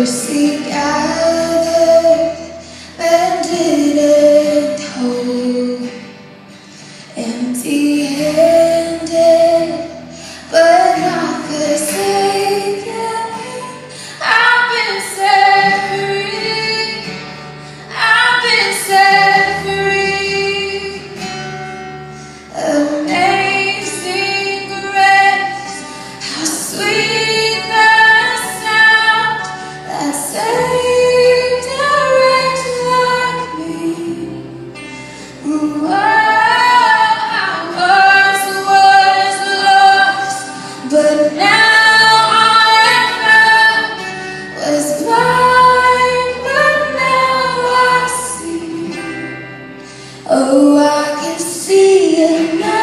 mercy gathered, bended and whole, empty-handed, but not forsaken. I've been set free. I've been set free. Amazing grace, how sweet the sound that saved a wretch like me. Ooh, I was lost, but now I am found. Was blind, but now I see. Oh, I can see it now.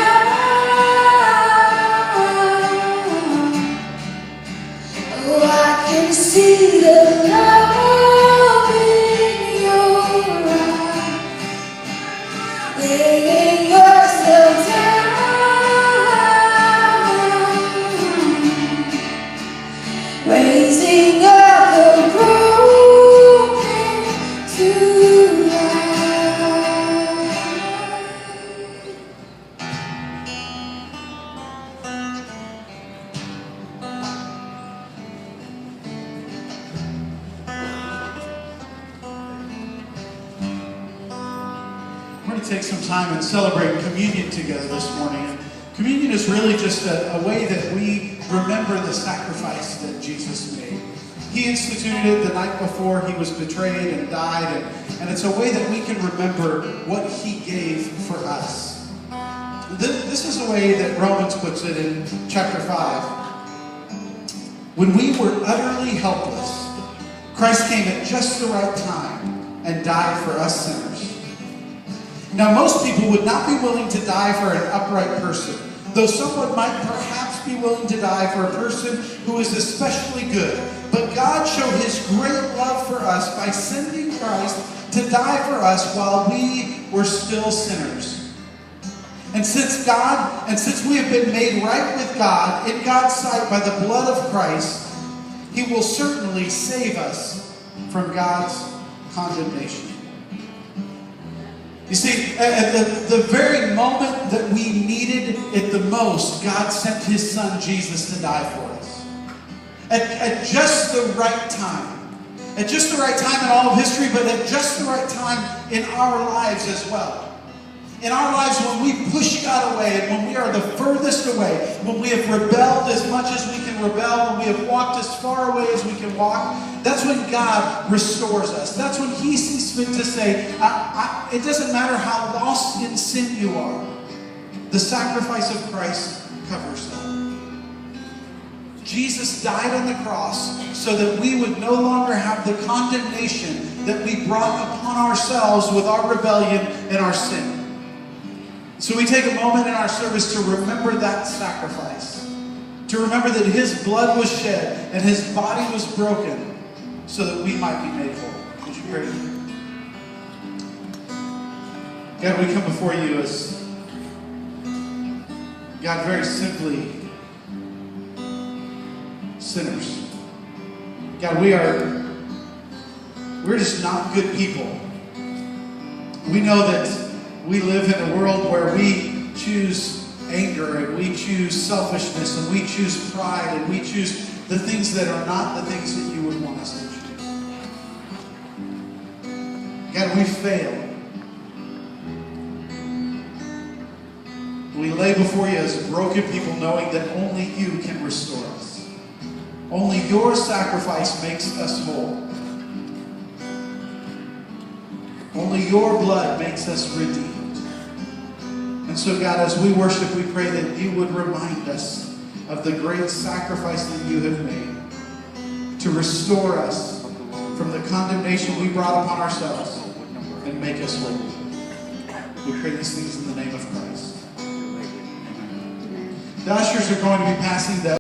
Oh, I can see the love in your eyes. Laying yourself down, raising up the broken to life. We're going to take some time and celebrate communion together this morning. And communion is really just a way that we remember the sacrifice that Jesus made. He instituted it the night before he was betrayed and died, and it's a way that we can remember what he gave for us. This is a way that Romans puts it in chapter 5. When we were utterly helpless, Christ came at just the right time and died for us sinners. Now, most people would not be willing to die for an upright person, though someone might perhaps be willing to die for a person who is especially good. But God showed his great love for us by sending Christ to die for us while we were still sinners. And since we have been made right with God in God's sight by the blood of Christ, he will certainly save us from God's condemnation. You see, at the very moment that we needed it the most, God sent his son Jesus to die for us. At just the right time. At just the right time in all of history, but at just the right time in our lives as well. In our lives, when we push God away and when we are the furthest away, when we have rebelled as much as we can rebel, when we have walked as far away as we can walk, that's when God restores us. That's when he sees fit to say, it doesn't matter how lost in sin you are, the sacrifice of Christ covers that. Jesus died on the cross so that we would no longer have the condemnation that we brought upon ourselves with our rebellion and our sin. So we take a moment in our service to remember that sacrifice. To remember that his blood was shed and his body was broken so that we might be made whole. Would you pray with me? God, we come before you as, God, very simply, sinners. God, we're just not good people. We know that we live in a world where we choose anger and we choose selfishness and we choose pride and we choose the things that are not the things that you would want us to choose. God, we fail. We lay before you as broken people knowing that only you can restore us. Only your sacrifice makes us whole. Only your blood makes us redeemed. And so, God, as we worship, we pray that you would remind us of the great sacrifice that you have made to restore us from the condemnation we brought upon ourselves and make us whole. We pray these things in the name of Christ. The ushers are going to be passing the